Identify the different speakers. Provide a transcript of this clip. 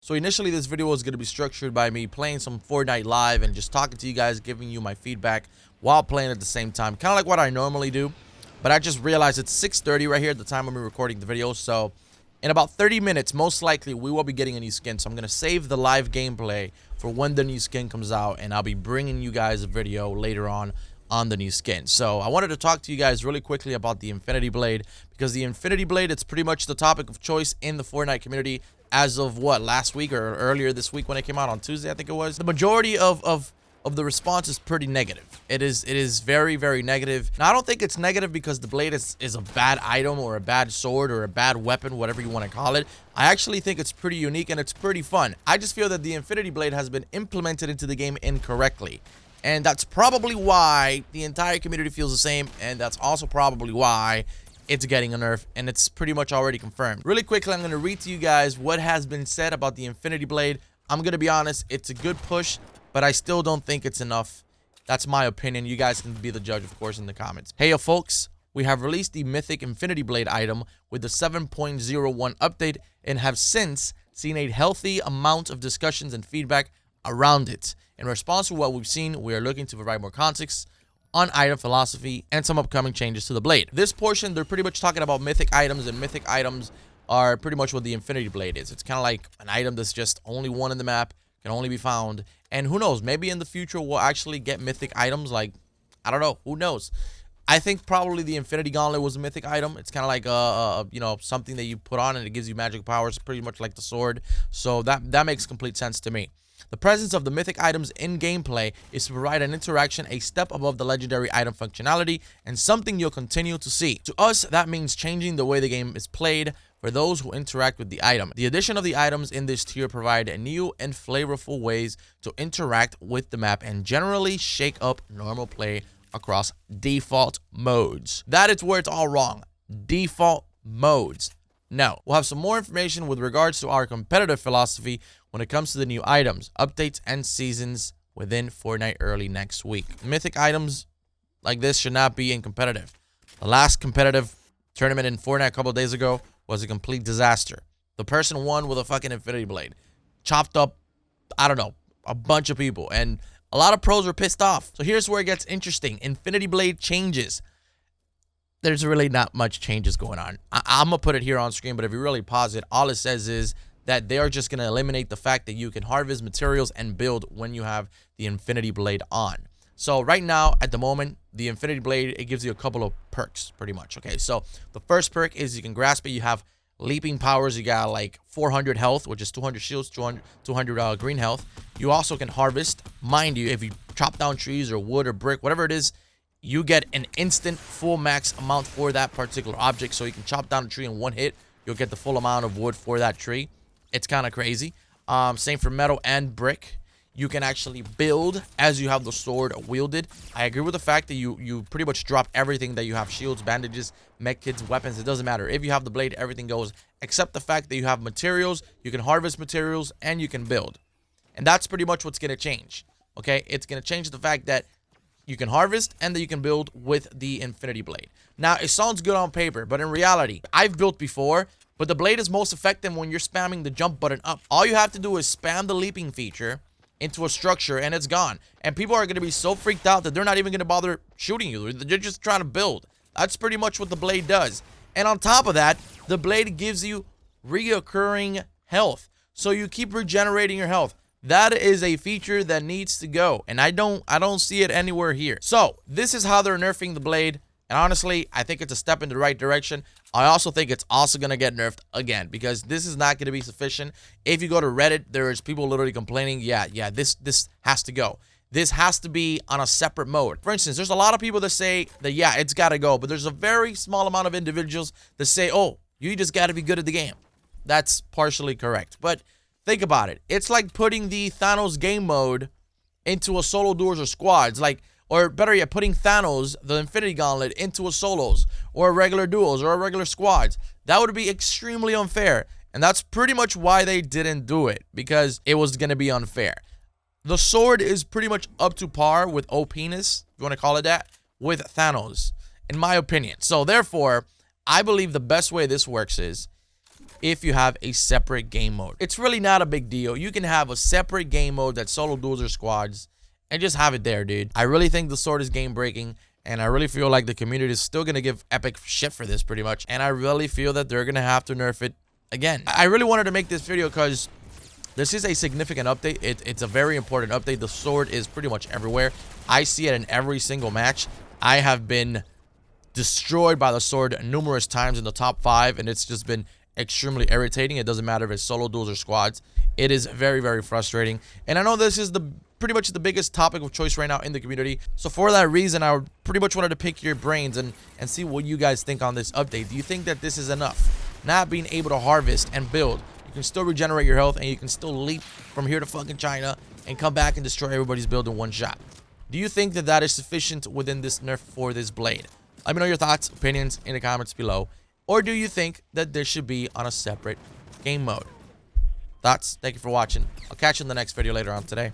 Speaker 1: So initially this video was going to be structured by me playing some Fortnite live and just talking to you guys, giving you my feedback while playing at the same time. Kind of like what I normally do. But I just realized it's 6:30 right here at the time of me recording the video. So in about 30 minutes, most likely we will be getting a new skin. So I'm going to save the live gameplay for when the new skin comes out. And I'll be bringing you guys a video later on the new skin. So I wanted to talk to you guys really quickly about the Infinity Blade. Because the Infinity Blade, it's pretty much the topic of choice in the Fortnite community. As of what, last week or earlier this week when it came out on Tuesday, I think it was. The majority of the response is pretty negative. It is very, very negative. Now, I don't think it's negative because the blade is a bad item or a bad sword or a bad weapon, whatever you want to call it. I actually think it's pretty unique and it's pretty fun. I just feel that the Infinity Blade has been implemented into the game incorrectly. And that's probably why the entire community feels the same. And that's also probably why it's getting a nerf, and it's pretty much already confirmed. Really quickly, I'm going to read to you guys what has been said about the Infinity Blade. I'm going to be honest, it's a good push, but I still don't think it's enough. That's my opinion. You guys can be the judge, of course, in the comments. Hey, folks, we have released the Mythic Infinity Blade item with the 7.01 update and have since seen a healthy amount of discussions and feedback around it. In response to what we've seen, we are looking to provide more context on item philosophy and some upcoming changes to the blade. This portion, they're pretty much talking about mythic items, and mythic items are pretty much what the Infinity Blade is. It's kind of like an item that's just only one in the map, can only be found, and who knows, maybe in the future we'll actually get mythic items. Like, I don't know, who knows. I think probably the Infinity Gauntlet was a mythic item. It's kind of like you know, something that you put on and it gives you magic powers, pretty much like the sword. So that makes complete sense to me. The presence of the mythic items in gameplay is to provide an interaction a step above the legendary item functionality and something you'll continue to see. To us, that means changing the way the game is played for those who interact with the item. The addition of the items in this tier provide new and flavorful ways to interact with the map and generally shake up normal play across default modes. That is where it's all wrong. Default modes. Now, we'll have some more information with regards to our competitive philosophy when it comes to the new items, updates, and seasons within Fortnite early next week. Mythic items like this should not be in competitive. The last competitive tournament in Fortnite a couple of days ago was a complete disaster. The person won with a fucking Infinity Blade. Chopped up, I don't know, a bunch of people. And a lot of pros were pissed off. So here's where it gets interesting. Infinity Blade changes. There's really not much changes going on. I'm going to put it here on screen, but if you really pause it, all it says is that they are just going to eliminate the fact that you can harvest materials and build when you have the Infinity Blade on. So right now, at the moment, the Infinity Blade, it gives you a couple of perks, pretty much. Okay, so the first perk is you can grasp it. You have leaping powers. You got like 400 health, which is 200 shields, 200 green health. You also can harvest. Mind you, if you chop down trees or wood or brick, whatever it is, you get an instant full max amount for that particular object. So you can chop down a tree in one hit. You'll get the full amount of wood for that tree. It's kind of crazy. Same for metal and brick. You can actually build as you have the sword wielded. I agree with the fact that you pretty much drop everything that you have. Shields, bandages, mech kits, weapons. It doesn't matter. If you have the blade, everything goes. Except the fact that you have materials. You can harvest materials and you can build. And that's pretty much what's going to change. Okay? It's going to change the fact that you can harvest and that you can build with the Infinity Blade. Now, it sounds good on paper, but in reality, I've built before, but the blade is most effective when you're spamming the jump button up. All you have to do is spam the leaping feature into a structure and it's gone. And people are going to be so freaked out that they're not even going to bother shooting you. They're just trying to build. That's pretty much what the blade does. And on top of that, the blade gives you reoccurring health. So you keep regenerating your health. That is a feature that needs to go, and I don't see it anywhere here. So this is how they're nerfing the blade, and honestly, I think it's a step in the right direction. I also think it's also gonna get nerfed again because this is not gonna be sufficient. If you go to Reddit, there's people literally complaining, yeah, this has to go. This has to be on a separate mode. For instance, there's a lot of people that say that yeah, it's gotta go, but there's a very small amount of individuals that say, oh, you just gotta be good at the game. That's partially correct, but think about it. It's like putting the Thanos game mode into a solo duels or squads. Like, or better yet, putting Thanos, the Infinity Gauntlet, into a solos or a regular duels or a regular squads. That would be extremely unfair. And that's pretty much why they didn't do it, because it was going to be unfair. The sword is pretty much up to par with OPness, if you want to call it that, with Thanos, in my opinion. So therefore, I believe the best way this works is if you have a separate game mode. It's really not a big deal. You can have a separate game mode that's solo, duels, or squads and just have it there, dude. I really think the sword is game breaking, and I really feel like the community is still gonna give epic shit for this pretty much, and I really feel that they're gonna have to nerf it again. I really wanted to make this video because this is a significant update. It's a very important update. The sword is pretty much everywhere. I see it in every single match. I have been destroyed by the sword numerous times in the top 5, and it's just been extremely irritating. It doesn't matter if it's solo, duels, or squads. It is very, very frustrating, and I know this is pretty much the biggest topic of choice right now in the community. So for that reason, I pretty much wanted to pick your brains and see what you guys think on this update. Do you think that this is enough? Not being able to harvest and build. You can still regenerate your health, and you can still leap from here to fucking China and come back and destroy everybody's build in one shot. Do you think that that is sufficient within this nerf for this blade? Let me know your thoughts, opinions in the comments below. Or do you think that this should be on a separate game mode? Thoughts? Thank you for watching. I'll catch you in the next video later on today.